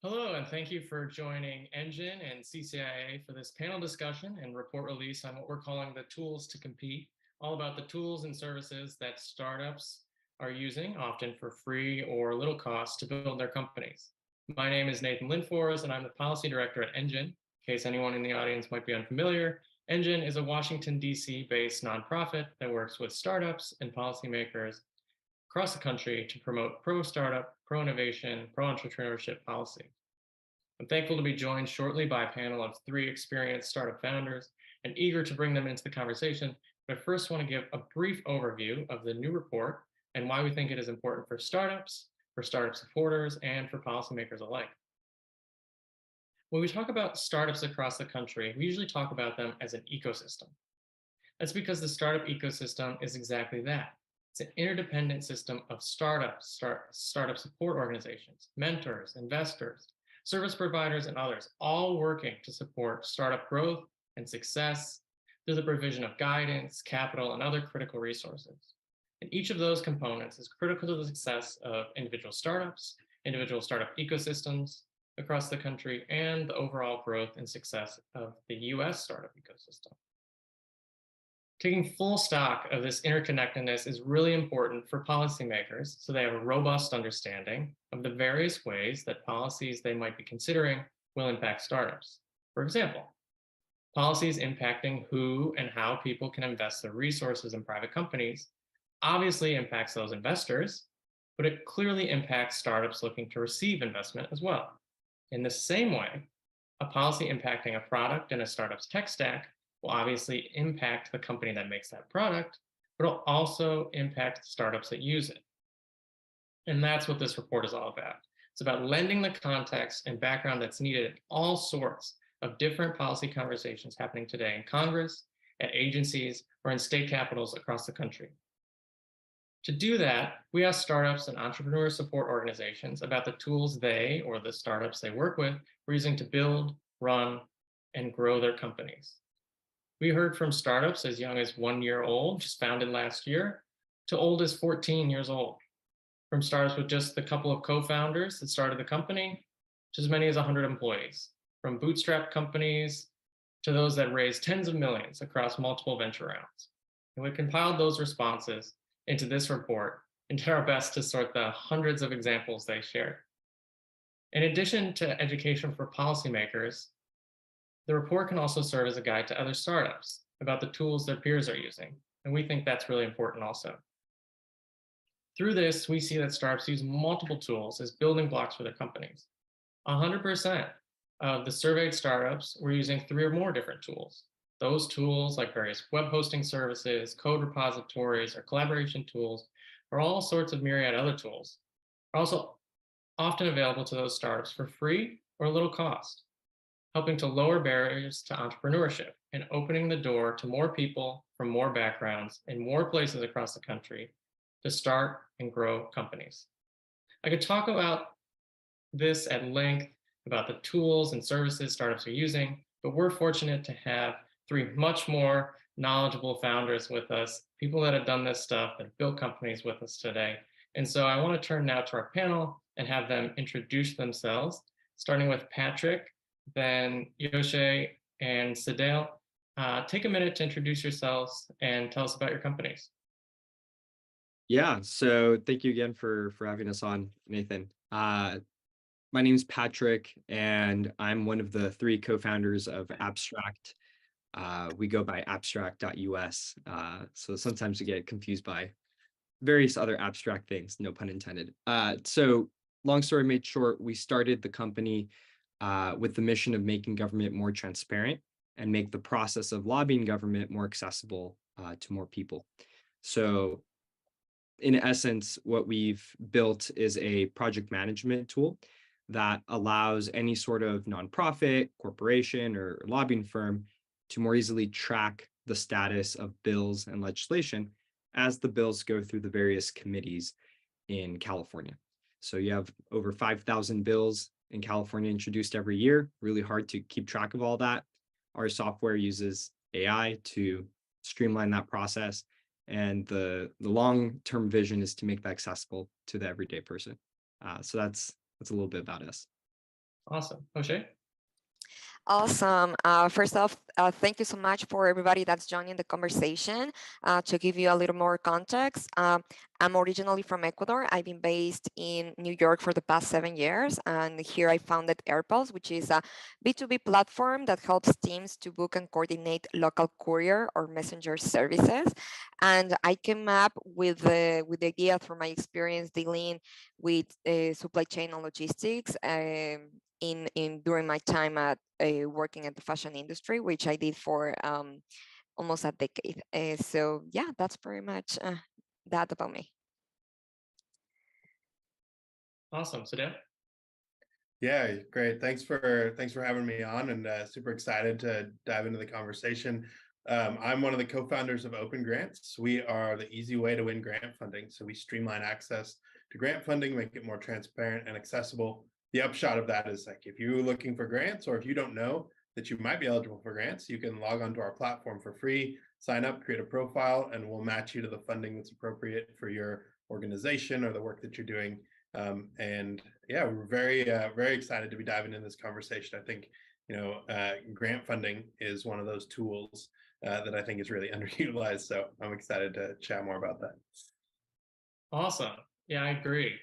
Hello, and thank you for joining Engine and CCIA for this panel discussion and report release on what we're calling the tools to compete, all about the tools and services that startups are using, often for free or little cost, to build their companies. My name is Nathan Linfors, and I'm the policy director at Engine. In case anyone in the audience might be unfamiliar, Engine is a Washington, D.C. based nonprofit that works with startups and policymakers across the country to promote pro-startup, pro-innovation, pro-entrepreneurship policy. I'm thankful to be joined shortly by a panel of three experienced startup founders and eager to bring them into the conversation. But I first want to give a brief overview of the new report and why we think it is important for startups, for startup supporters, and for policymakers alike. When we talk about startups across the country, we usually talk about them as an ecosystem. That's because the startup ecosystem is exactly that. It's an interdependent system of startups, startup support organizations, mentors, investors, service providers, and others, all working to support startup growth and success through the provision of guidance, capital, and other critical resources. And each of those components is critical to the success of individual startups, individual startup ecosystems across the country, and the overall growth and success of the US startup ecosystem. Taking full stock of this interconnectedness is really important for policymakers so they have a robust understanding of the various ways that policies they might be considering will impact startups. For example, policies impacting who and how people can invest their resources in private companies obviously impacts those investors, but it clearly impacts startups looking to receive investment as well. In the same way, a policy impacting a product in a startup's tech stack will obviously impact the company that makes that product, but it'll also impact startups that use it. And that's what this report is all about. It's about lending the context and background that's needed in all sorts of different policy conversations happening today in Congress, at agencies, or in state capitals across the country. To do that, we ask startups and entrepreneur support organizations about the tools they or the startups they work with are using to build, run, and grow their companies. We heard from startups as young as 1 year old, just founded last year, to old as 14 years old. From startups with just a couple of co-founders that started the company, to as many as 100 employees. From bootstrap companies to those that raised tens of millions across multiple venture rounds. And we compiled those responses into this report and did our best to sort the hundreds of examples they shared. In addition to education for policymakers, the report can also serve as a guide to other startups about the tools their peers are using, and we think that's really important also. Through this, we see that startups use multiple tools as building blocks for their companies. 100% of the surveyed startups were using 3 or more different tools. Those tools, like various web hosting services, code repositories, or collaboration tools, or all sorts of myriad other tools, are also often available to those startups for free or little cost, helping to lower barriers to entrepreneurship and opening the door to more people from more backgrounds in more places across the country to start and grow companies. I could talk about this at length about the tools and services startups are using, but we're fortunate to have 3 much more knowledgeable founders with us, people that have done this stuff, that built companies with us today. And so I want to turn now to our panel and have them introduce themselves, starting with Patrick, then Joshe and Sedale. Take a minute to introduce yourselves and tell us about your companies. Yeah, so thank you again for having us on, Nathan. My name's Patrick, and I'm one of the 3 co-founders of Abstract. We go by abstract.us, so sometimes we get confused by various other abstract things, no pun intended. So long story made short, we started the company with the mission of making government more transparent and make the process of lobbying government more accessible to more people. So in essence, what we've built is a project management tool that allows any sort of nonprofit, corporation, or lobbying firm to more easily track the status of bills and legislation as the bills go through the various committees in California. So you have over 5,000 bills in California introduced every year, really hard to keep track of all that. Our software uses AI to streamline that process. And the long-term vision is to make that accessible to the everyday person. So that's a little bit about us. Awesome. Joshe? Awesome. First off, thank you so much for everybody that's joining the conversation. To give you a little more context, I'm originally from Ecuador. I've been based in New York for the past 7 years, and here I founded Airpals, which is a B2B platform that helps teams to book and coordinate local courier or messenger services. And I came up with the idea through my experience dealing with supply chain and logistics. In during my time at working at the fashion industry, which I did for almost a decade. So yeah, that's pretty much that about me. Awesome. Sedale? Yeah, great. Thanks for having me on, and super excited to dive into the conversation. I'm one of the co-founders of OpenGrants. We are the easy way to win grant funding. So we streamline access to grant funding, make it more transparent and accessible. The upshot of that is, like, if you're looking for grants, or if you don't know that you might be eligible for grants, you can log onto our platform for free, sign up, create a profile, and we'll match you to the funding that's appropriate for your organization or the work that you're doing. And yeah, we're very excited to be diving into this conversation. I think, grant funding is one of those tools that I think is really underutilized. So I'm excited to chat more about that. Awesome. Yeah, I agree.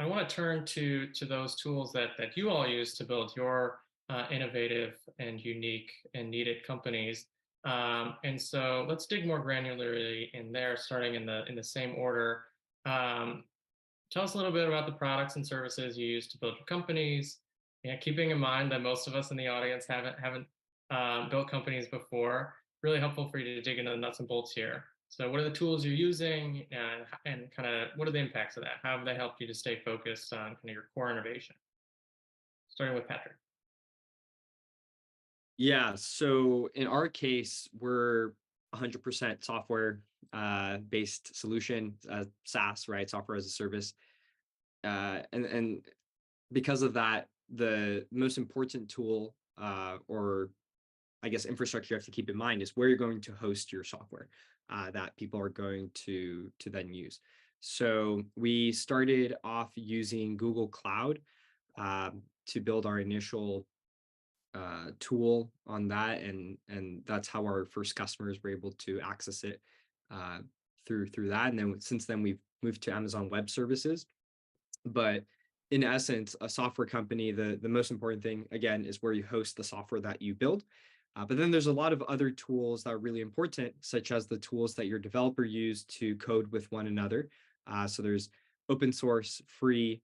I want to turn to those tools that you all use to build your innovative and unique and needed companies. And so let's dig more granularly in there, starting in the same order. Tell us a little bit about the products and services you use to build your companies. Yeah, keeping in mind that most of us in the audience haven't built companies before. Really helpful for you to dig into the nuts and bolts here. So what are the tools you're using, and kind of what are the impacts of that? How have they helped you to stay focused on kind of your core innovation? Starting with Patrick. Yeah, so in our case, we're 100% software based solution, SaaS, right? Software as a service. And because of that, the most important tool or I guess infrastructure you have to keep in mind is where you're going to host your software that people are going to then use. So we started off using Google Cloud to build our initial tool on that, and that's how our first customers were able to access it through that. And then since then we've moved to Amazon Web Services. But in essence, a software company, the most important thing again is where you host the software that you build. But then there's a lot of other tools that are really important, such as the tools that your developer use to code with one another. So there's open source free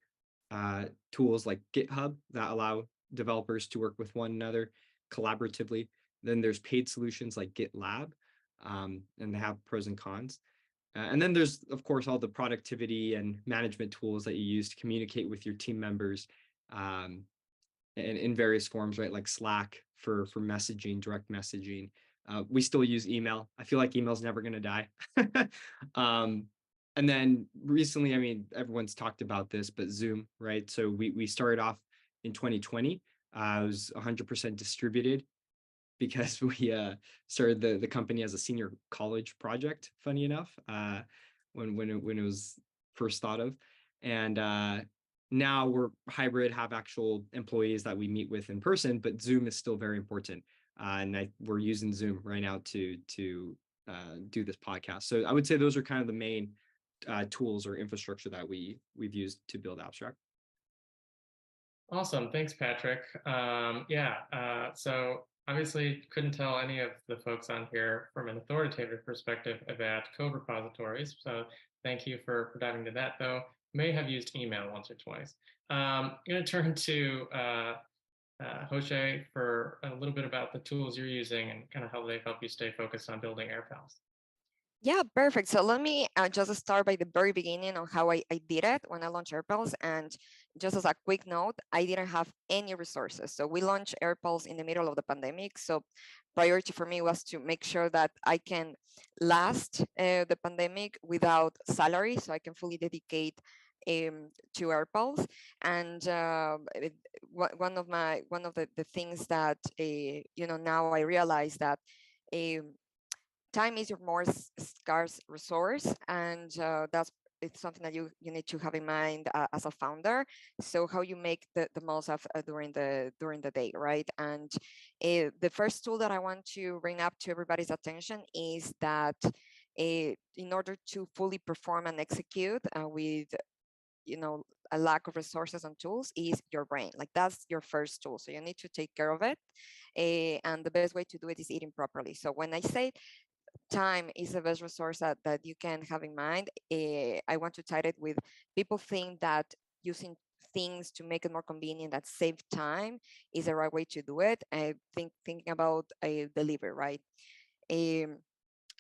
tools like GitHub that allow developers to work with one another collaboratively. Then there's paid solutions like GitLab, and they have pros and cons. And then there's, of course, all the productivity and management tools that you use to communicate with your team members and in various forms, right? Like Slack for messaging, direct messaging. We still use email. I feel like email's never going to die. And then recently, I mean, everyone's talked about this, but Zoom, right? So we started off in 2020. It was 100% distributed because we started the company as a senior college project, funny enough, when it was first thought of. And now we're hybrid, have actual employees that we meet with in person, but Zoom is still very important. And we're using Zoom right now to do this podcast. So I would say those are kind of the main tools or infrastructure that we've used to build Abstract. Awesome. Thanks, Patrick. So obviously couldn't tell any of the folks on here from an authoritative perspective about code repositories. So thank you for diving into that, though. May have used email once or twice. I'm going to turn to Joshe for a little bit about the tools you're using and kind of how they help you stay focused on building Airpals. Yeah, perfect. So let me just start by the very beginning on how I did it when I launched Airpals. And just as a quick note, I didn't have any resources. So we launched Airpals in the middle of the pandemic. So priority for me was to make sure that I can last the pandemic without salary, so I can fully dedicate to Airpals. And one of the things that now I realize that time is your more scarce resource, and that's it's something that you need to have in mind as a founder. So how you make the most of during the day, right? And the first tool that I want to bring up to everybody's attention is that in order to fully perform and execute with a lack of resources and tools is your brain. Like that's your first tool. So you need to take care of it. And the best way to do it is eating properly. So when I say time is the best resource that you can have in mind, I want to tie it with people think that using things to make it more convenient that save time is the right way to do it. I think thinking about a delivery, right?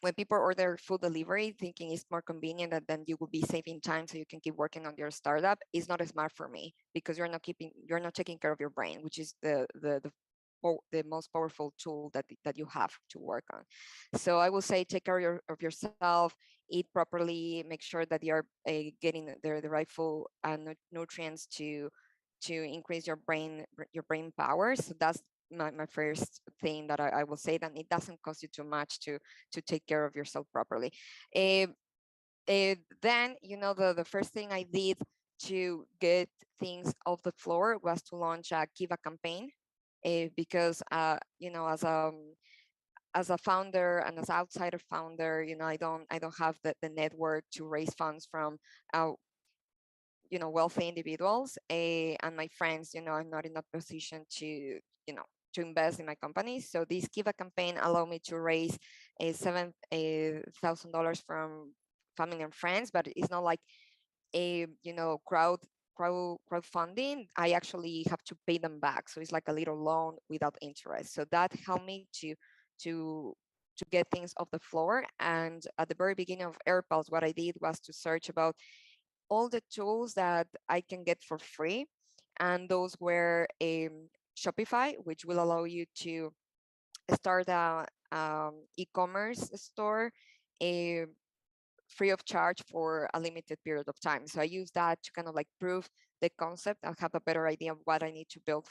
When people order food delivery, thinking it's more convenient that then you will be saving time so you can keep working on your startup is not smart for me, because you're not taking care of your brain, which is the most powerful tool that you have to work on. So I will say take care of yourself, eat properly, make sure that you're getting the right full nutrients to increase your brain power. So that's my first thing that I will say, that it doesn't cost you too much to take care of yourself properly. Then the first thing I did to get things off the floor was to launch a Kiva campaign, because as a founder and as outsider founder, I don't have the network to raise funds from wealthy individuals, and my friends, I'm not in a position to to invest in my company. So this Kiva campaign allowed me to raise $7,000 from family and friends, but it's not like a crowdfunding. I actually have to pay them back, so it's like a little loan without interest. So that helped me to get things off the floor. And at the very beginning of Airpals, what I did was to search about all the tools that I can get for free, and those were Shopify, which will allow you to start a e-commerce store free of charge for a limited period of time. So I use that to kind of like prove the concept and have a better idea of what I need to build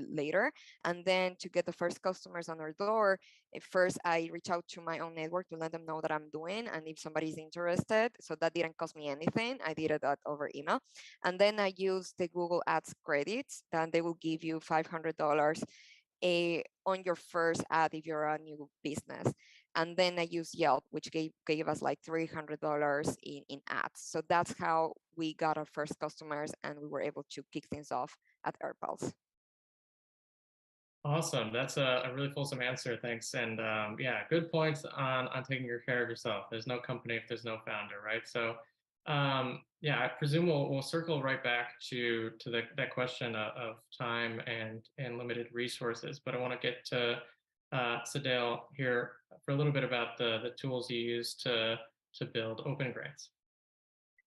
later. And then to get the first customers on our door, first I reach out to my own network to let them know that I'm doing, and if somebody's interested. So that didn't cost me anything. I did it over email. And then I use the Google Ads credits, then they will give you $500 on your first ad if you're a new business. And then I use Yelp, which gave us like $300 in ads. So that's how we got our first customers, and we were able to kick things off at Airpals. Awesome. That's a really fulsome answer. Thanks. And yeah, good points on taking care of yourself. There's no company if there's no founder, right? So yeah, I presume we'll circle right back to that question of time and limited resources. But I want to get to Sedale here for a little bit about the tools you use to build OpenGrants.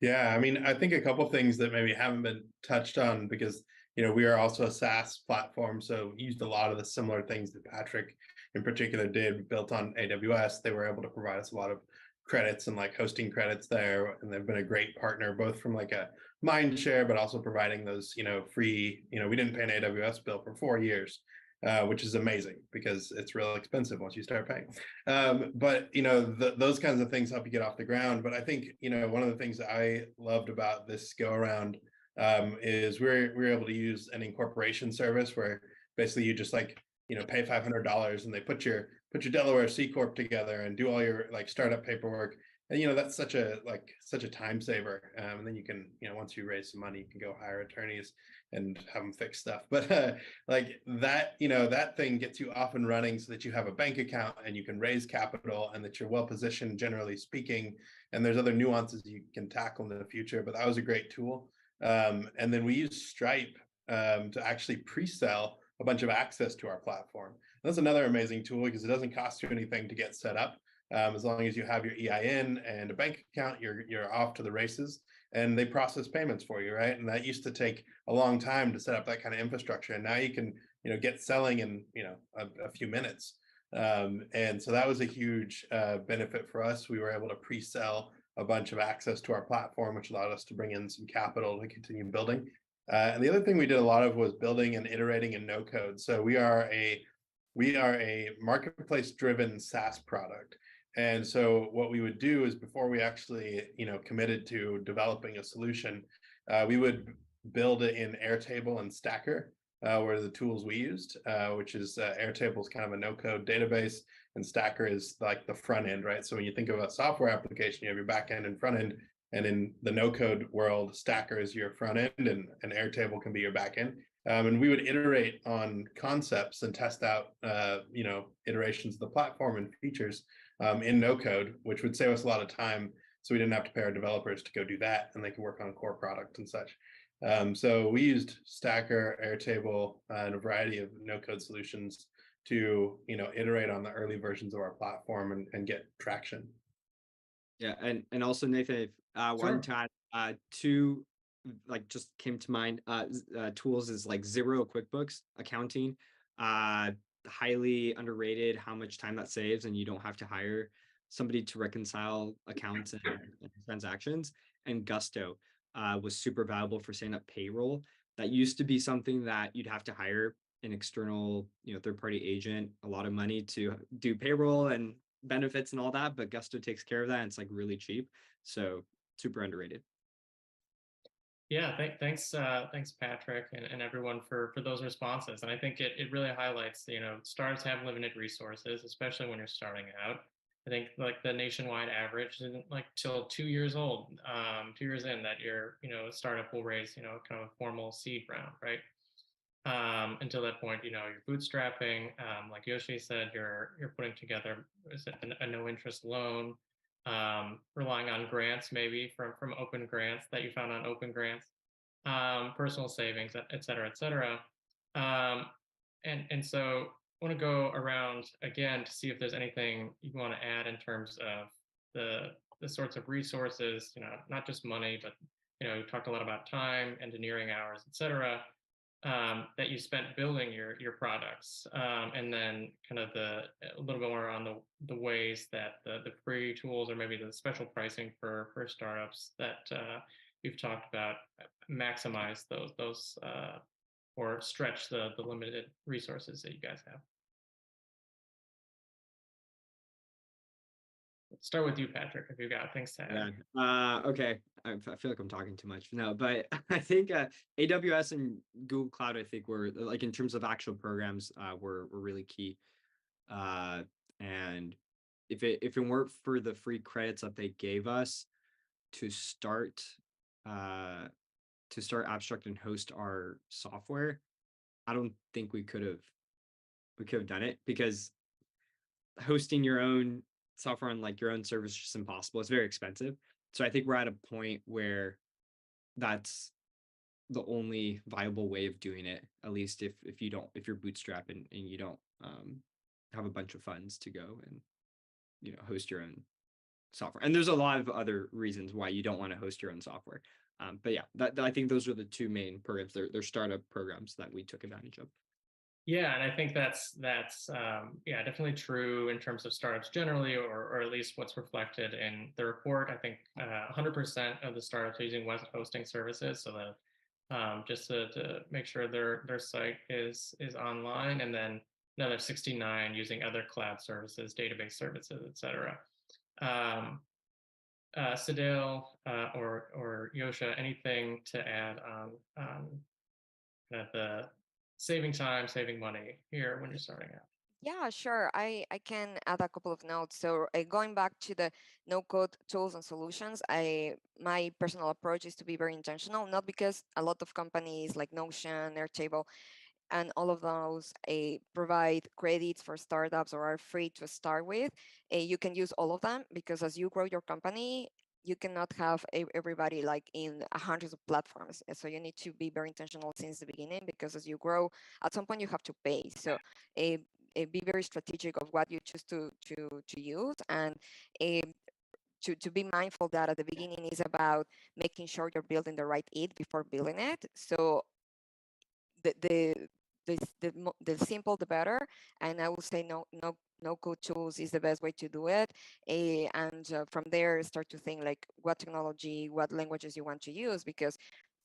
Yeah, I mean, I think a couple things that maybe haven't been touched on, because we are also a SaaS platform, so used a lot of the similar things that Patrick in particular did, built on AWS. They were able to provide us a lot of credits and like hosting credits there, and they've been a great partner, both from like a mind share, but also providing those free. We didn't pay an AWS bill for 4 years, which is amazing because it's real expensive once you start paying. But those kinds of things help you get off the ground. But I think one of the things that I loved about this go around is we're able to use an incorporation service where basically you just like pay $500 and they put your Delaware C Corp together and do all your like startup paperwork. And that's such a time saver. And then you can once you raise some money, you can go hire attorneys and have them fix stuff. But like that that thing gets you off and running so that you have a bank account and you can raise capital and that you're well positioned, generally speaking. And there's other nuances you can tackle in the future, but that was a great tool. And then we use Stripe to actually pre-sell a bunch of access to our platform. And that's another amazing tool because it doesn't cost you anything to get set up. As long as you have your EIN and a bank account, you're off to the races, and they process payments for you, right? And that used to take a long time to set up that kind of infrastructure, and now you can get selling in a few minutes. And so that was a huge benefit for us. We were able to pre-sell a bunch of access to our platform, which allowed us to bring in some capital to continue building. And the other thing we did a lot of was building and iterating in no code. So we are a marketplace driven SaaS product. And so what we would do is before we actually, committed to developing a solution, we would build it in Airtable and Stacker, were the tools we used, which is Airtable is kind of a no-code database, and Stacker is like the front end, right? So when you think of a software application, you have your back end and front end, and in the no-code world, Stacker is your front end, and Airtable can be your back end. And we would iterate on concepts and test out, iterations of the platform and features in no code, which would save us a lot of time. So we didn't have to pay our developers to go do that, and they could work on core product and such. So we used Stacker, Airtable, and a variety of no code solutions to, iterate on the early versions of our platform and get traction. Yeah, and also Nathan, one time, two like just came to mind. Tools is like Xero QuickBooks accounting, highly underrated how much time that saves, and you don't have to hire somebody to reconcile accounts and transactions. And Gusto was super valuable for setting up payroll. That used to be something that you'd have to hire an external, third-party agent, a lot of money to do payroll and benefits and all that, but Gusto takes care of that, and it's like really cheap. So super underrated. Yeah, thanks, Patrick, and everyone for those responses. And I think it really highlights, startups have limited resources, especially when you're starting out. I think like the nationwide average isn't like till 2 years old, 2 years in that your, a startup will raise, kind of a formal seed round, right? Until that point, you're bootstrapping. Like Joshe said, you're putting together a no interest loan, relying on grants maybe from OpenGrants that you found on OpenGrants, personal savings, et cetera, et cetera. And so I want to go around again to see if there's anything you want to add in terms of the sorts of resources, not just money, but you talked a lot about time, engineering hours, et cetera, that you spent building your products, and then kind of a little bit more on the ways that the free tools or maybe the special pricing for startups that you've talked about maximize those or stretch the limited resources that you guys have. Let's start with you, Patrick, if you've got things to add. Yeah. Okay. I feel like I'm talking too much. No, but I think AWS and Google Cloud, I think were like in terms of actual programs, were really key. And if it weren't for the free credits that they gave us to start Abstract and host our software, I don't think we could have done it, because hosting your own software on like your own server is just impossible. It's very expensive. So I think we're at a point where that's the only viable way of doing it, at least if you're bootstrapping and you don't have a bunch of funds to go and host your own software. And there's a lot of other reasons why you don't want to host your own software. But yeah, I think those are the two main programs. They're startup programs that we took advantage of. Yeah, and I think that's definitely true in terms of startups generally, or at least what's reflected in the report. I think 100% of the startups are using web hosting services, so that just to make sure their site is online, and then another 69 using other cloud services, database services, etc. Sedale or Joshe, anything to add on the saving time, saving money here when you're starting out? Yeah, sure. I can add a couple of notes. So going back to the no-code tools and solutions, my personal approach is to be very intentional, not because a lot of companies like Notion, Airtable, and all of those provide credits for startups or are free to start with. You can use all of them, because as you grow your company, you cannot have everybody like in hundreds of platforms. So you need to be very intentional since the beginning, because as you grow, at some point you have to pay. So be very strategic of what you choose to use, and to be mindful that at the beginning is about making sure you're building the right it before building it. So the simple the better, and I would say no code tools is the best way to do it. And from there start to think like what technology, what languages you want to use, because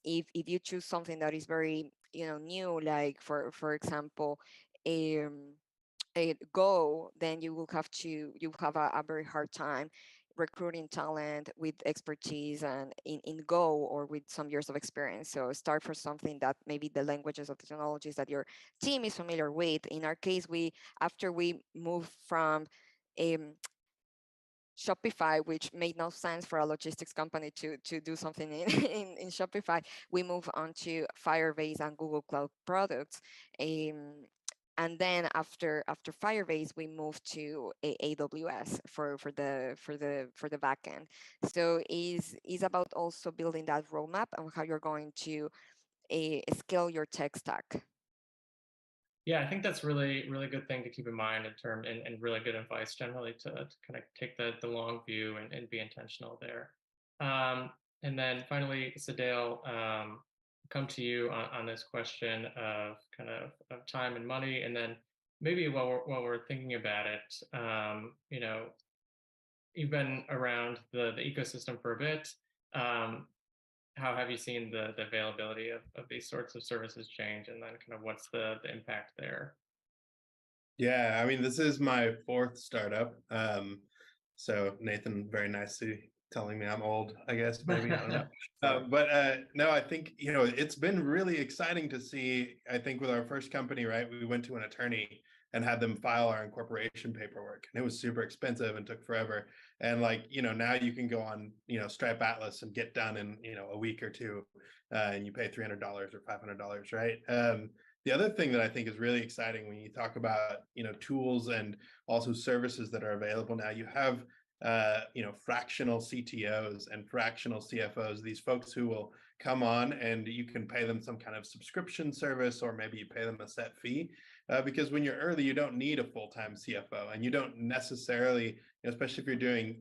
if you choose something that is very new, like for example Go, then you will have a very hard time recruiting talent with expertise and in Go or with some years of experience. So start for something that maybe the languages or technologies that your team is familiar with. In our case, after we moved from Shopify, which made no sense for a logistics company to do something in Shopify, we move on to Firebase and Google Cloud products. And then after Firebase, we moved to AWS for the backend. So is about also building that roadmap on how you're going to scale your tech stack. Yeah, I think that's really good thing to keep in mind and really good advice generally to kind of take the long view and be intentional there. And then finally, Sedale, come to you on this question of kind of time and money, and then maybe while we're thinking about it, you've been around the ecosystem for a bit. How have you seen the availability of these sorts of services change, and then kind of what's the impact there? Yeah, I mean, this is my fourth startup. So Nathan, very nicely telling me I'm old, I guess, maybe, I don't know. No, I think, it's been really exciting to see. I think with our first company, right, we went to an attorney and had them file our incorporation paperwork. And it was super expensive and took forever. And now you can go on, Stripe Atlas and get done in, a week or two, and you pay $300 or $500, right? The other thing that I think is really exciting when you talk about, tools and also services that are available now, you have, fractional CTOs and fractional CFOs, these folks who will come on and you can pay them some kind of subscription service, or maybe you pay them a set fee, because when you're early, you don't need a full-time CFO, and you don't necessarily, especially if you're doing,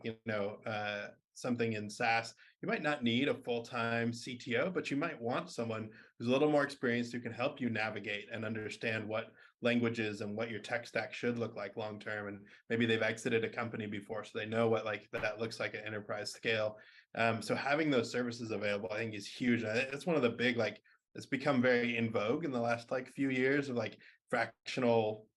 something in SaaS, you might not need a full-time CTO, but you might want someone who's a little more experienced who can help you navigate and understand what languages and what your tech stack should look like long term. And maybe they've exited a company before, so they know what that looks like at enterprise scale. So having those services available, I think, is huge. It's one of the big, it's become very in vogue in the last few years of fractional,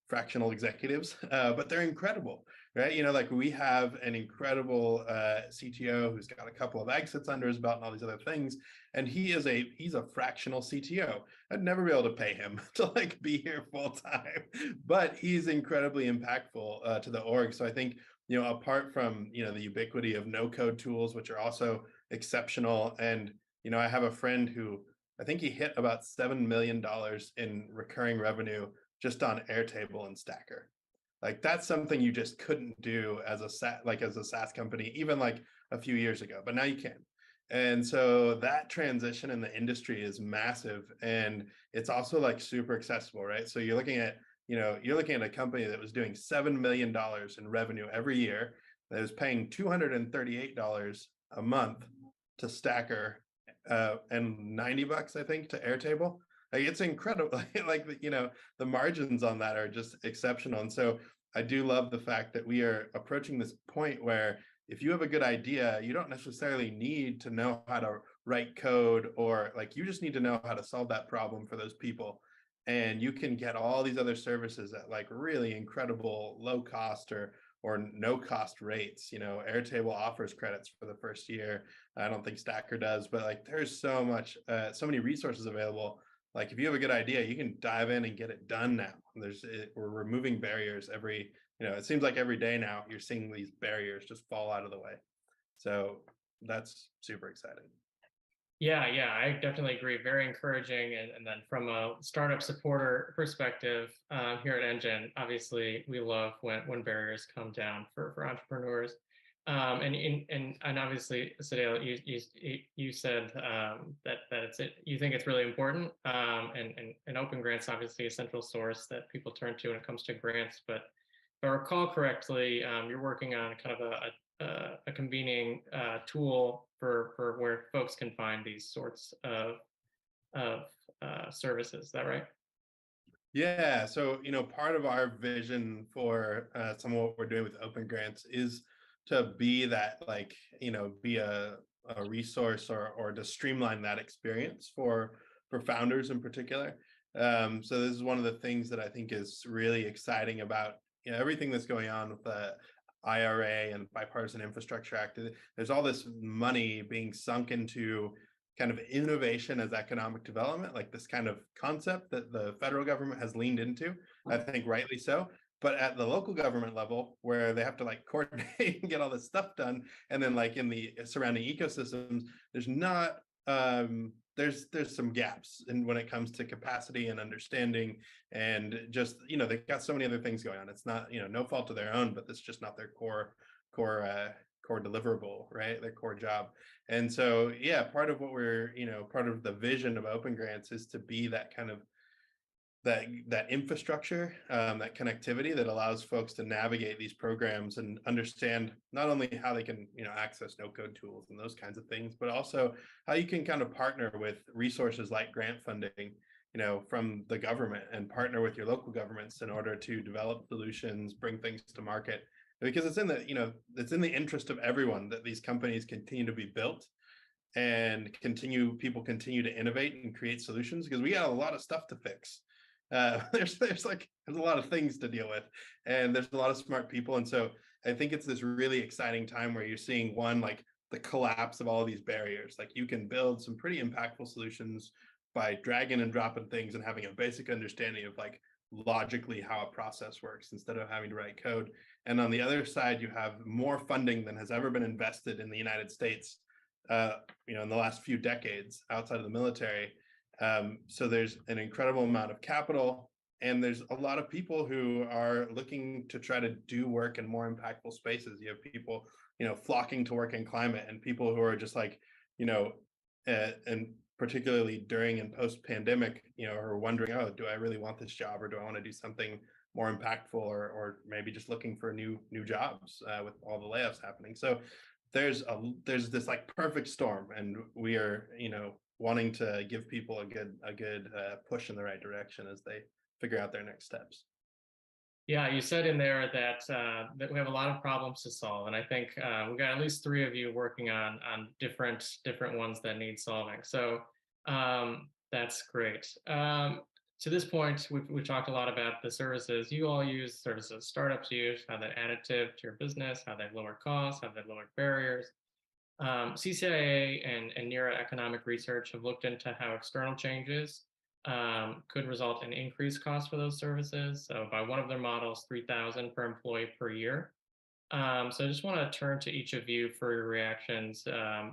fractional executives, but they're incredible, right? We have an incredible CTO who's got a couple of exits under his belt and all these other things, and he's a fractional CTO. I'd never be able to pay him to be here full time, but he's incredibly impactful to the org. So I think, apart from the ubiquity of no code tools, which are also exceptional, and I have a friend who I think he hit about $7 million in recurring revenue just on Airtable and Stacker. That's something you just couldn't do as a SaaS company, even a few years ago, but now you can. And so that transition in the industry is massive, and it's also super accessible, right? So you're looking at a company that was doing $7 million in revenue every year, that was paying $238 a month to Stacker, and $90, I think, to Airtable. It's incredible. The margins on that are just exceptional. And so I do love the fact that we are approaching this point where if you have a good idea, you don't necessarily need to know how to write code, or you just need to know how to solve that problem for those people. And you can get all these other services at really incredible low cost or no cost rates. Airtable offers credits for the first year. I don't think Stacker does, but there's so many resources available. If you have a good idea, you can dive in and get it done now. We're removing barriers it seems like every day now you're seeing these barriers just fall out of the way. So that's super exciting. Yeah, I definitely agree. Very encouraging. And then from a startup supporter perspective, here at Engine, obviously we love when barriers come down for entrepreneurs. And obviously, Sedale, you said that you think it's really important. And OpenGrants obviously a central source that people turn to when it comes to grants. But if I recall correctly, you're working on kind of a convening tool for where folks can find these sorts of services. Is that right? Yeah. So part of our vision for some of what we're doing with OpenGrants is to be that be a resource or to streamline that experience for founders in particular. So this is one of the things that I think is really exciting about everything that's going on with the IRA and Bipartisan Infrastructure Act. There's all this money being sunk into kind of innovation as economic development, like this kind of concept that the federal government has leaned into, I think rightly so. But at the local government level, where they have to like coordinate and get all this stuff done, and then like in the surrounding ecosystems, there's not there's some gaps in when it comes to capacity and understanding, and just they've got so many other things going on. It's not no fault of their own, but that's just not their core deliverable, right? Their core job. And so yeah, part of what we're part of the vision of OpenGrants is to be that kind of that infrastructure, that connectivity that allows folks to navigate these programs and understand not only how they can access no code tools and those kinds of things, but also how you can kind of partner with resources like grant funding from the government, and partner with your local governments in order to develop solutions, bring things to market, because it's in the it's in the interest of everyone that these companies continue to be built and people continue to innovate and create solutions, because we got a lot of stuff to fix. There's a lot of things to deal with, and there's a lot of smart people. And so I think it's this really exciting time where you're seeing like the collapse of all of these barriers. Like you can build some pretty impactful solutions by dragging and dropping things and having a basic understanding of like logically how a process works instead of having to write code. And on the other side, you have more funding than has ever been invested in the United States in the last few decades outside of the military. So there's an incredible amount of capital, and there's a lot of people who are looking to try to do work in more impactful spaces. You have people, flocking to work in climate, and people who are just like, and particularly during and post pandemic, are wondering, oh, do I really want this job, or do I want to do something more impactful, or maybe just looking for new jobs with all the layoffs happening. So there's this like perfect storm, and we are wanting to give people a good push in the right direction as they figure out their next steps. Yeah, you said in there that we have a lot of problems to solve, and I think we've got at least 3 of you working on different ones that need solving. So that's great. To this point, we've talked a lot about the services you all use, services startups use, how they're additive to your business, how they lower costs, how they lower barriers. CCIA and NERA economic research have looked into how external changes could result in increased costs for those services. So by one of their models, $3,000 per employee per year. So I just want to turn to each of you for your reactions.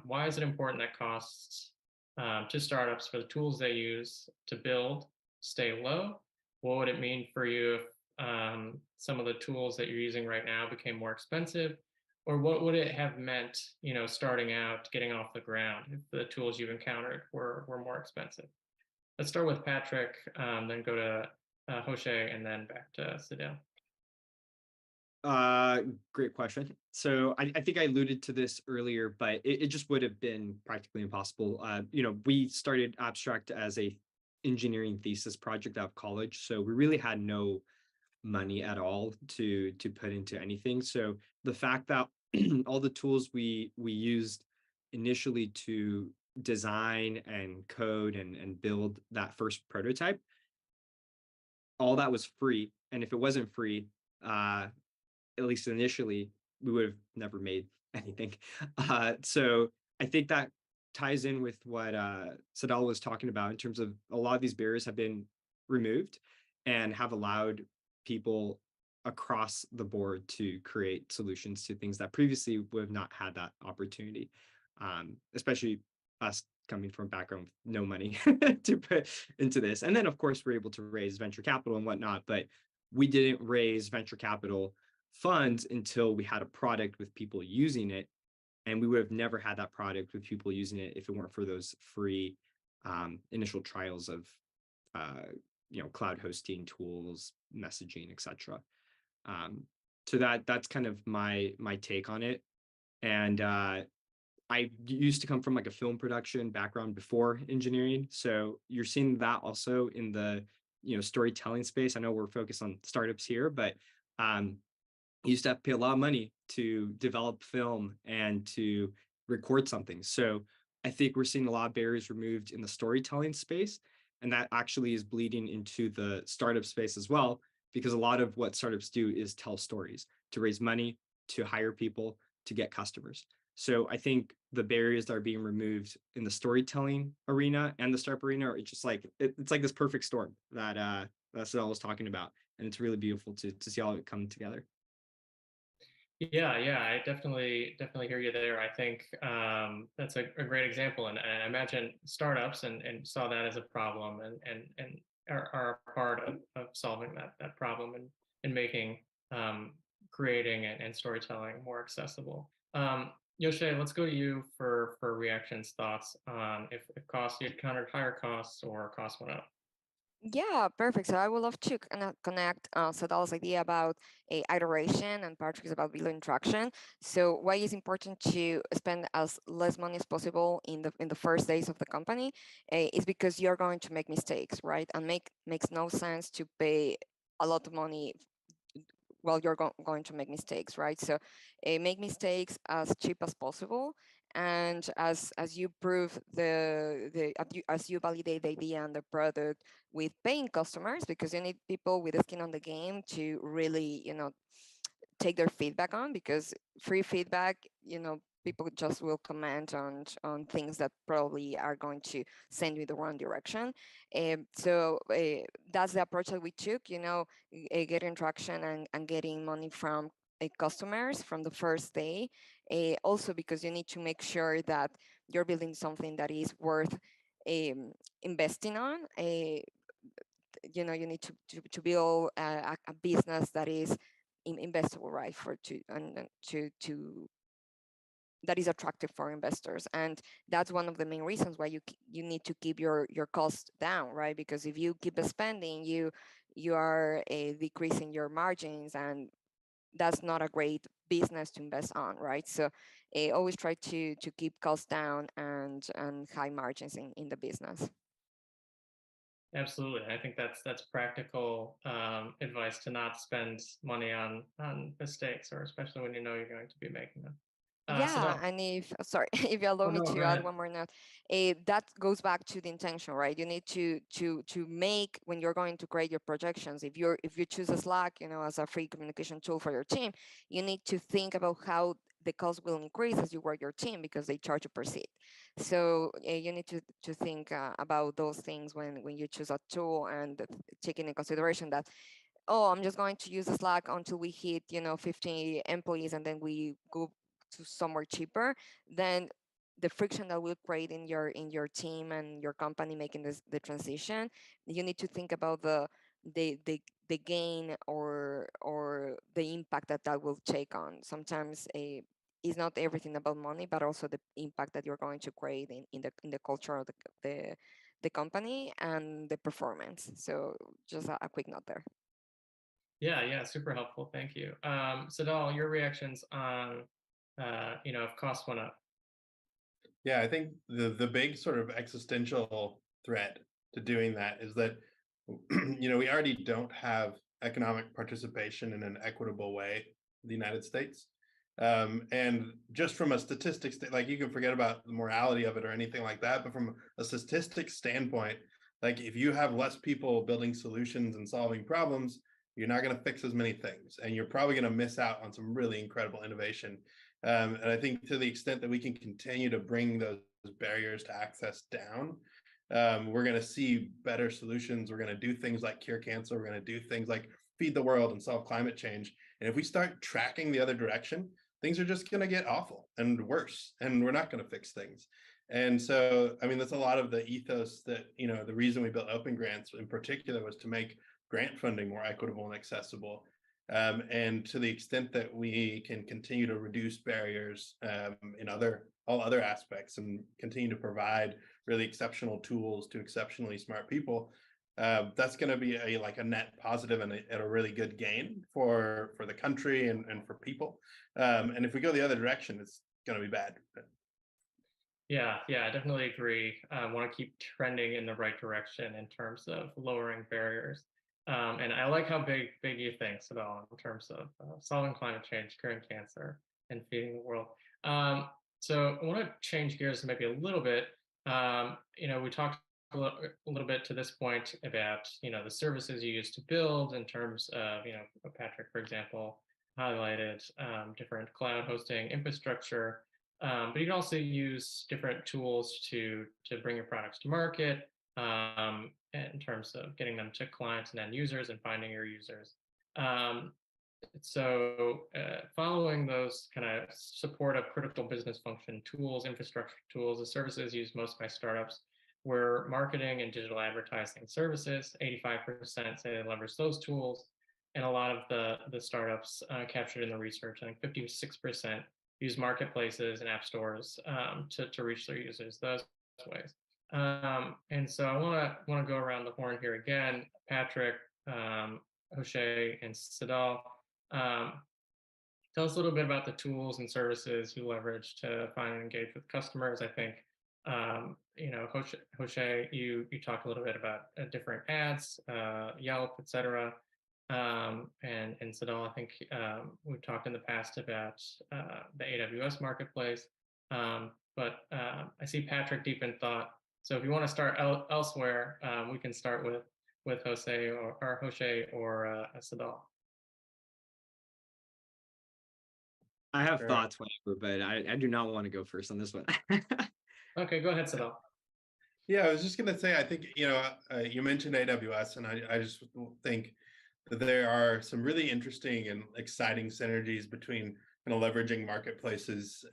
Why is it important that costs to startups for the tools they use to build stay low? What would it mean for you if some of the tools that you're using right now became more expensive? Or what would it have meant, starting out, getting off the ground, if the tools you've encountered were more expensive? Let's start with Patrick, then go to Joshe, and then back to Sedale. Great question. So I think I alluded to this earlier, but it just would have been practically impossible. We started Abstract as a engineering thesis project out of college, so we really had no money at all to put into anything. So the fact that all the tools we used initially to design and code and build that first prototype, all that was free. And if it wasn't free, at least initially, we would have never made anything. So I think that ties in with what Sedale was talking about in terms of a lot of these barriers have been removed and have allowed people across the board to create solutions to things that previously would have not had that opportunity, especially us coming from a background with no money to put into this. And then, of course, we're able to raise venture capital and whatnot, but we didn't raise venture capital funds until we had a product with people using it. And we would have never had that product with people using it if it weren't for those free initial trials of cloud hosting tools, messaging, etc. So that's kind of my take on it. And I used to come from like a film production background before engineering, so you're seeing that also in the storytelling space. I know we're focused on startups here, but you used to have to pay a lot of money to develop film and to record something. So I think we're seeing a lot of barriers removed in the storytelling space. And that actually is bleeding into the startup space as well, because a lot of what startups do is tell stories to raise money, to hire people, to get customers. So I think the barriers that are being removed in the storytelling arena and the startup arena, it's just like it's like this perfect storm that Sedale was talking about, and it's really beautiful to see all of it come together. Yeah, I definitely hear you there. I think that's a great example, and I imagine startups and saw that as a problem, and are a part of solving that problem and making creating and storytelling more accessible. Joshe, let's go to you for reactions, thoughts on if costs, you encountered higher costs or costs went up. Yeah, perfect. So I would love to connect Sedale's idea about a iteration and Patrick's about real interaction. So why is important to spend as less money as possible in the first days of the company is because you're going to make mistakes, right? And makes no sense to pay a lot of money while you're going to make mistakes, right? So make mistakes as cheap as possible, and as you prove as you validate the idea and the product with paying customers, because you need people with skin on the game to really take their feedback on, because free feedback, people just will comment on things that probably are going to send you the wrong direction. So that's the approach that we took, getting traction and getting money from customers from the first day. Also because you need to make sure that you're building something that is worth investing on. You need to build a business that is investable, right? To that is attractive for investors, and that's one of the main reasons why you need to keep your costs down, right? Because if you keep spending, you are decreasing your margins, and that's not a great business to invest on, right? So always try to keep costs down and high margins in the business. Absolutely. I think that's practical advice, to not spend money on mistakes, or especially when you know you're going to be making them. Yeah, and sorry, if you allow Oh, me no, to go add ahead. one more note, that goes back to the intention, right? You need to make, when you're going to create your projections, if you choose a Slack, as a free communication tool for your team, you need to think about how the cost will increase as you work your team, because they charge you per seat. So you need to think about those things when you choose a tool, and taking in consideration that, oh, I'm just going to use the Slack until we hit, 50 employees, and then we go to somewhere cheaper. Then the friction that will create in your team and your company making the transition, you need to think about the gain or the impact that will take on. Sometimes it's not everything about money, but also the impact that you're going to create in the culture of the company and the performance. So just a quick note there. Yeah, super helpful. Thank you. Sedale, your reactions on, if costs went up. Yeah, I think the big sort of existential threat to doing that is that we already don't have economic participation in an equitable way in the United States. And just from a statistics, like, you can forget about the morality of it or anything like that, but from a statistics standpoint, like, if you have less people building solutions and solving problems, you're not going to fix as many things, and you're probably going to miss out on some really incredible innovation. And I think to the extent that we can continue to bring those barriers to access down, we're going to see better solutions. We're going to do things like cure cancer. We're going to do things like feed the world and solve climate change. And if we start tracking the other direction, things are just going to get awful and worse, and we're not going to fix things. And so, I mean, that's a lot of the ethos that, the reason we built OpenGrants in particular was to make grant funding more equitable and accessible. And to the extent that we can continue to reduce barriers in all other aspects, and continue to provide really exceptional tools to exceptionally smart people, that's going to be a net positive and a really good gain for the country and for people. And if we go the other direction, it's going to be bad. Yeah, I definitely agree. I want to keep trending in the right direction in terms of lowering barriers. And I like how big you think, Sedale, in terms of solving climate change, curing cancer, and feeding the world. So I want to change gears maybe a little bit. We talked a little bit to this point about, the services you use to build in terms of, Patrick, for example, highlighted different cloud hosting infrastructure, but you can also use different tools to bring your products to market in terms of getting them to clients and end users and finding your users. So following those kind of support of critical business function tools, infrastructure tools, the services used most by startups were marketing and digital advertising services. 85% say they leverage those tools. And a lot of the startups captured in the research, I think 56% use marketplaces and app stores to reach their users those ways. And so I want to go around the horn here again. Patrick, Joshe, and Sedale. Tell us a little bit about the tools and services you leverage to find and engage with customers. I think, Joshe, you talked a little bit about different ads, Yelp, etc. And Sedale, I think we've talked in the past about the AWS marketplace. But I see Patrick deep in thought. So if you want to start elsewhere, we can start with Joshe or Sedale. I have thoughts, whatever, but I do not want to go first on this one. Okay, go ahead, Sedale. Yeah, I was just going to say, I think, you mentioned AWS, and I just think that there are some really interesting and exciting synergies between leveraging marketplaces,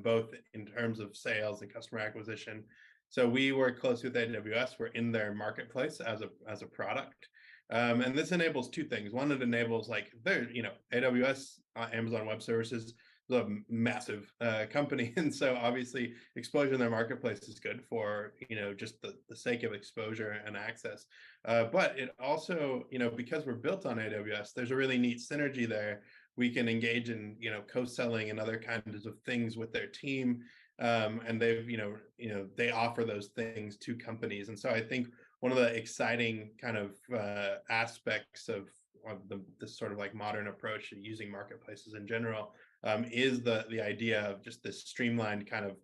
both in terms of sales and customer acquisition. So we work closely with AWS. We're in their marketplace as a product. And this enables two things. One, it enables AWS, Amazon Web Services, is a massive company. And so obviously exposure in their marketplace is good for, just the sake of exposure and access. But it also, because we're built on AWS, there's a really neat synergy there. We can engage in, co-selling and other kinds of things with their team. And they've, they offer those things to companies. And so I think one of the exciting kind of aspects of this sort of like modern approach to using marketplaces in general is the idea of just this streamlined kind of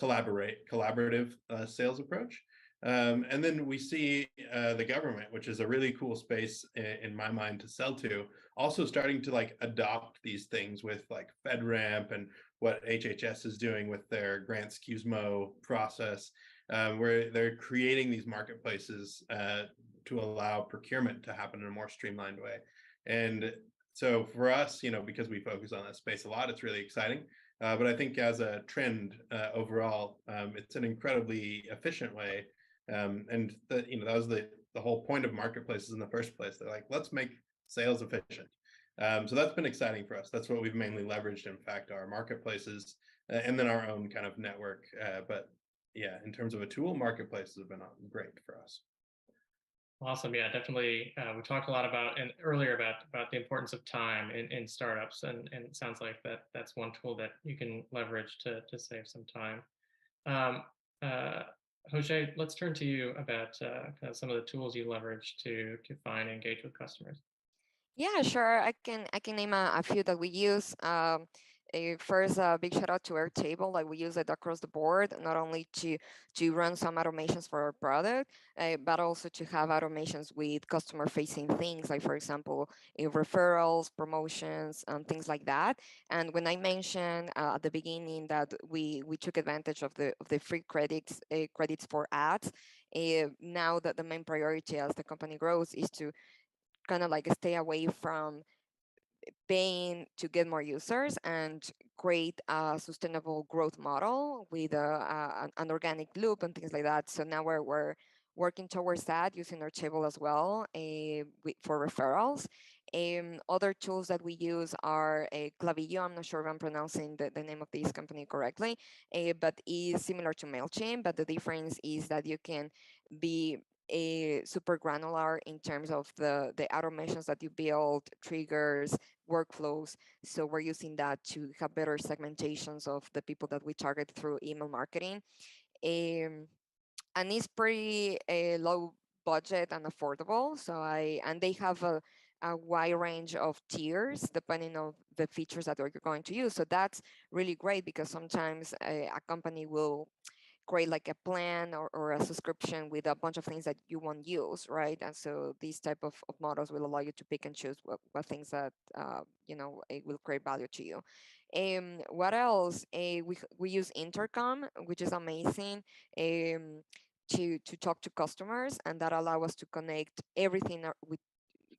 collaborative sales approach. And then we see the government, which is a really cool space in my mind to sell to, also starting to adopt these things with FedRAMP and what HHS is doing with their grants QSMO process, where they're creating these marketplaces to allow procurement to happen in a more streamlined way. And so for us, because we focus on that space a lot, it's really exciting. But I think as a trend overall, it's an incredibly efficient way. And that was the whole point of marketplaces in the first place. They're like, let's make sales efficient. So that's been exciting for us. That's what we've mainly leveraged, in fact, our marketplaces and then our own kind of network. But yeah, in terms of a tool, marketplaces have been great for us. Awesome. Yeah, definitely. We talked a lot earlier about the importance of time in startups, and it sounds like that's one tool that you can leverage to save some time. Joshe, let's turn to you about kind of some of the tools you leverage to find and engage with customers. Yeah, sure. I can name a few that we use. First, a big shout out to Airtable. We use it across the board, not only to run some automations for our product, but also to have automations with customer-facing things, like for example, referrals, promotions, things like that. And when I mentioned at the beginning that we took advantage of the free credits for ads, now that the main priority as the company grows is to kind of stay away from paying to get more users and create a sustainable growth model with an organic loop and things like that. So now we're working towards that using our table as well for referrals. Other tools that we use are Klaviyo. I'm not sure if I'm pronouncing the name of this company correctly, but is similar to MailChimp, but the difference is that you can be super granular in terms of the automations that you build, triggers, workflows. So we're using that to have better segmentations of the people that we target through email marketing. And it's pretty low budget and affordable. So and they have a wide range of tiers depending on the features that you're going to use. So that's really great because sometimes a company will create like a plan or a subscription with a bunch of things that you won't use, right? And so these type of models will allow you to pick and choose what things that it will create value to you. What else? We use Intercom, which is amazing. To talk to customers, and that allow us to connect everything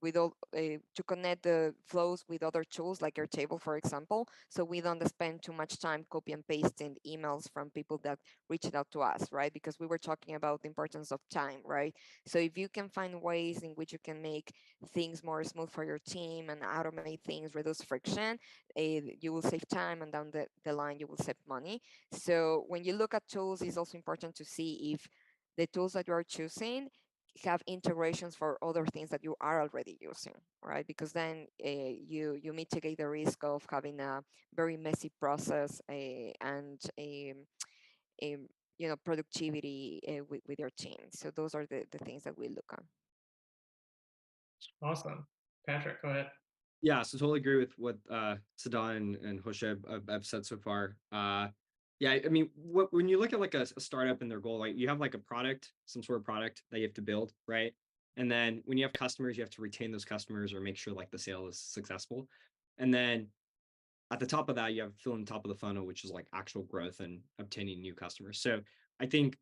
with all to connect the flows with other tools like Airtable, for example, so we don't spend too much time copy and pasting emails from people that reached out to us, right? Because we were talking about the importance of time, right? So if you can find ways in which you can make things more smooth for your team and automate things, reduce friction, you will save time, and down the line you will save money. So when you look at tools, it's also important to see if the tools that you are choosing have integrations for other things that you are already using, right? Because then you mitigate the risk of having a very messy process and productivity with your team. So those are the things that we look on. Awesome. Patrick, go ahead. Yeah, so totally agree with what Sedale and Joshe have said so far. Yeah, I mean, when you look at like a startup and their goal, like you have like a product, some sort of product that you have to build, right? And then when you have customers, you have to retain those customers or make sure like the sale is successful. And then at the top of that, you have filling the top of the funnel, which is like actual growth and obtaining new customers. So I think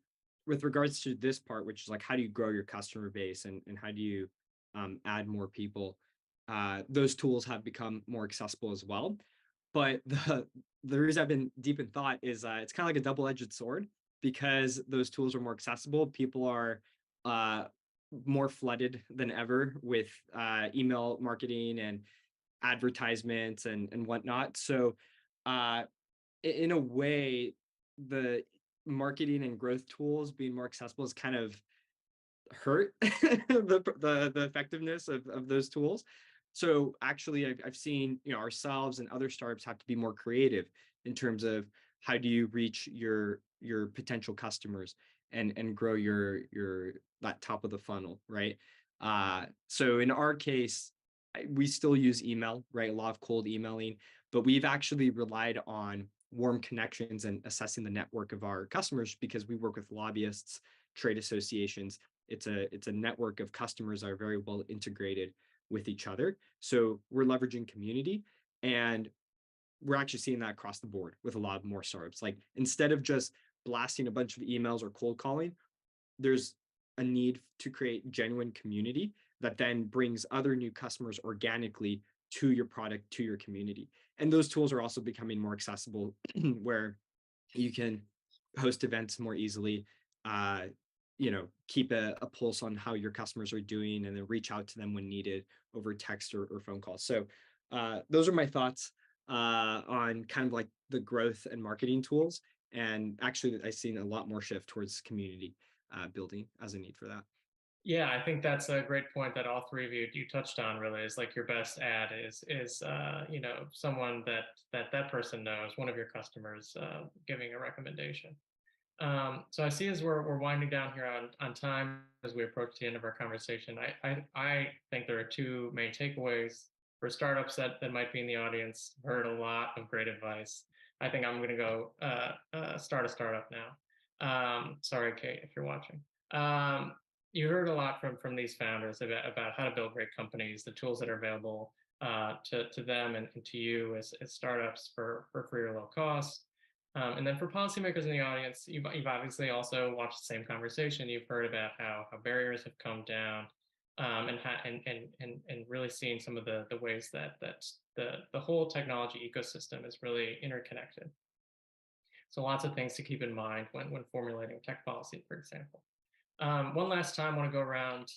with regards to this part, which is like how do you grow your customer base and how do you add more people, those tools have become more accessible as well. But the reason I've been deep in thought is it's kind of like a double-edged sword, because those tools are more accessible. People are more flooded than ever with email marketing and advertisements and whatnot. So in a way, the marketing and growth tools being more accessible is kind of hurt the effectiveness of those tools. So actually, I've seen ourselves and other startups have to be more creative in terms of how do you reach your potential customers and grow your that top of the funnel, right? So in our case, we still use email, right? A lot of cold emailing, but we've actually relied on warm connections and assessing the network of our customers, because we work with lobbyists, trade associations. It's a network of customers that are very well integrated with each other. So we're leveraging community, and we're actually seeing that across the board with a lot more startups. Like instead of just blasting a bunch of emails or cold calling, there's a need to create genuine community that then brings other new customers organically to your product, to your community. And those tools are also becoming more accessible where you can host events more easily, keep a pulse on how your customers are doing, and then reach out to them when needed over text or phone calls. So those are my thoughts on kind of like the growth and marketing tools. And actually, I've seen a lot more shift towards community building as a need for that. Yeah, I think that's a great point that all three of you touched on. Really, is like your best ad is someone that person knows, one of your customers, giving a recommendation. So I see as we're winding down here on time as we approach the end of our conversation. I think there are two main takeaways for startups that might be in the audience. Heard a lot of great advice. I think I'm going to go start a startup now. Sorry, Kate, if you're watching. You heard a lot from these founders about how to build great companies, the tools that are available to them and to you as startups for free or low cost. And then for policymakers in the audience, you've obviously also watched the same conversation. You've heard about how barriers have come down, and really seeing some of the ways that the whole technology ecosystem is really interconnected. So lots of things to keep in mind when formulating tech policy, for example. One last time, I want to go around,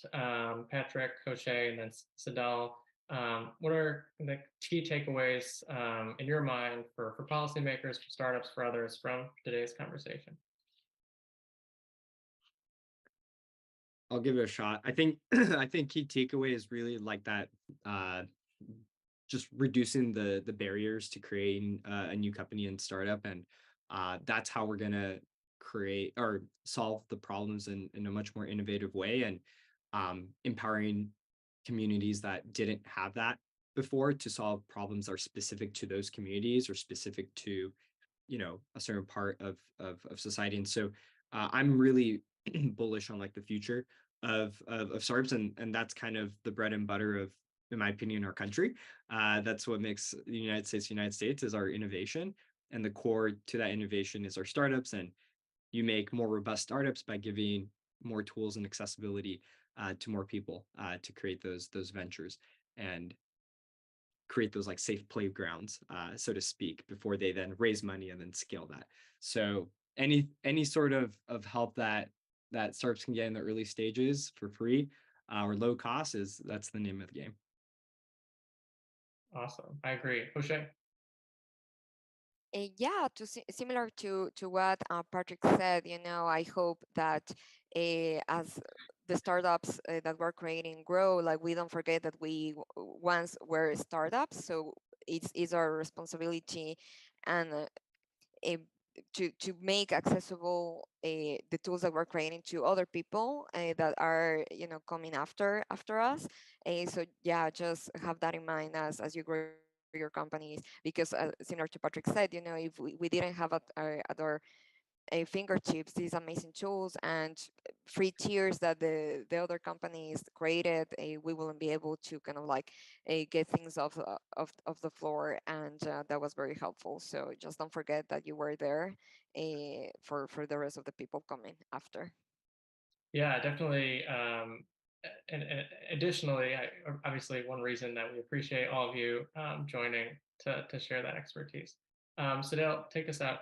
Patrick, Joshe, and then Sedale. What are the key takeaways in your mind for policymakers, for startups, for others from today's conversation? I'll give it a shot. I think key takeaway is really like that, just reducing the barriers to creating a new company and startup, and that's how we're gonna create or solve the problems in a much more innovative way, and empowering communities that didn't have that before to solve problems that are specific to those communities or specific to a certain part of society. And so I'm really bullish on like the future of startups, and that's kind of the bread and butter of, in my opinion, our country. That's what makes the United States is our innovation, and the core to that innovation is our startups. And you make more robust startups by giving more tools and accessibility to more people to create those ventures and create those like safe playgrounds, so to speak, before they then raise money and then scale that. So any sort of help that startups can get in the early stages for free or low cost that's the name of the game. Awesome. I agree. Joshe? Yeah, similar to what Patrick said, I hope that as the startups that we're creating grow, like we don't forget that we once were startups. So it's our responsibility and to make accessible the tools that we're creating to other people that are coming after us. So yeah, just have that in mind as you grow your companies, because similar to Patrick said, if we didn't have at our fingertips these amazing tools and free tiers that the other companies created, we wouldn't be able to kind of like get things off the floor, and that was very helpful. So just don't forget that you were there for the rest of the people coming after. Yeah, definitely. And additionally, obviously, one reason that we appreciate all of you joining to share that expertise. Sedale, take us out.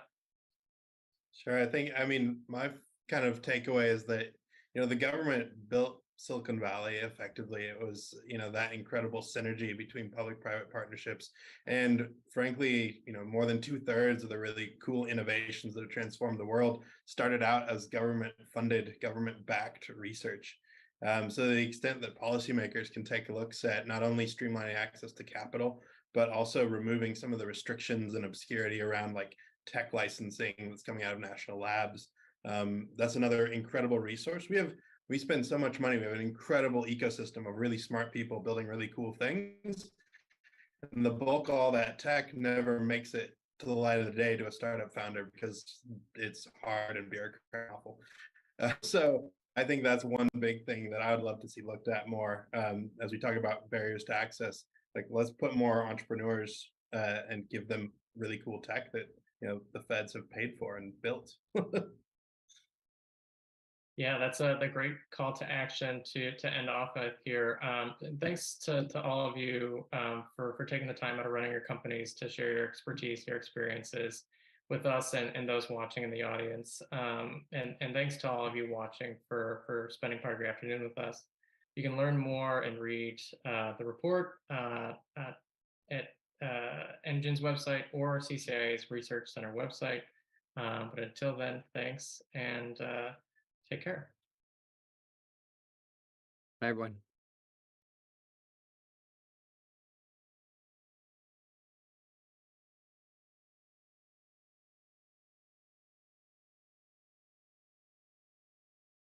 Sure. I mean, my kind of takeaway is that, the government built Silicon Valley effectively. It was, that incredible synergy between public-private partnerships. And frankly, more than 2/3 of the really cool innovations that have transformed the world started out as government-funded, government-backed research. So to the extent that policymakers can take a look at not only streamlining access to capital, but also removing some of the restrictions and obscurity around like tech licensing that's coming out of national labs. That's another incredible resource. We spend so much money. We have an incredible ecosystem of really smart people building really cool things. And the bulk of all that tech never makes it to the light of the day to a startup founder because it's hard and bureaucratic. So I think that's one big thing that I would love to see looked at more as we talk about barriers to access. Like, let's put more entrepreneurs and give them really cool tech that the feds have paid for and built. Yeah, that's the great call to action to end off with here. And thanks to all of you for taking the time out of running your companies to share your expertise, your experiences with us and those watching in the audience. And thanks to all of you watching for spending part of your afternoon with us. You can learn more and read the report at Engine's website or CCIA's Research Center website. But until then, thanks and take care. Bye, everyone.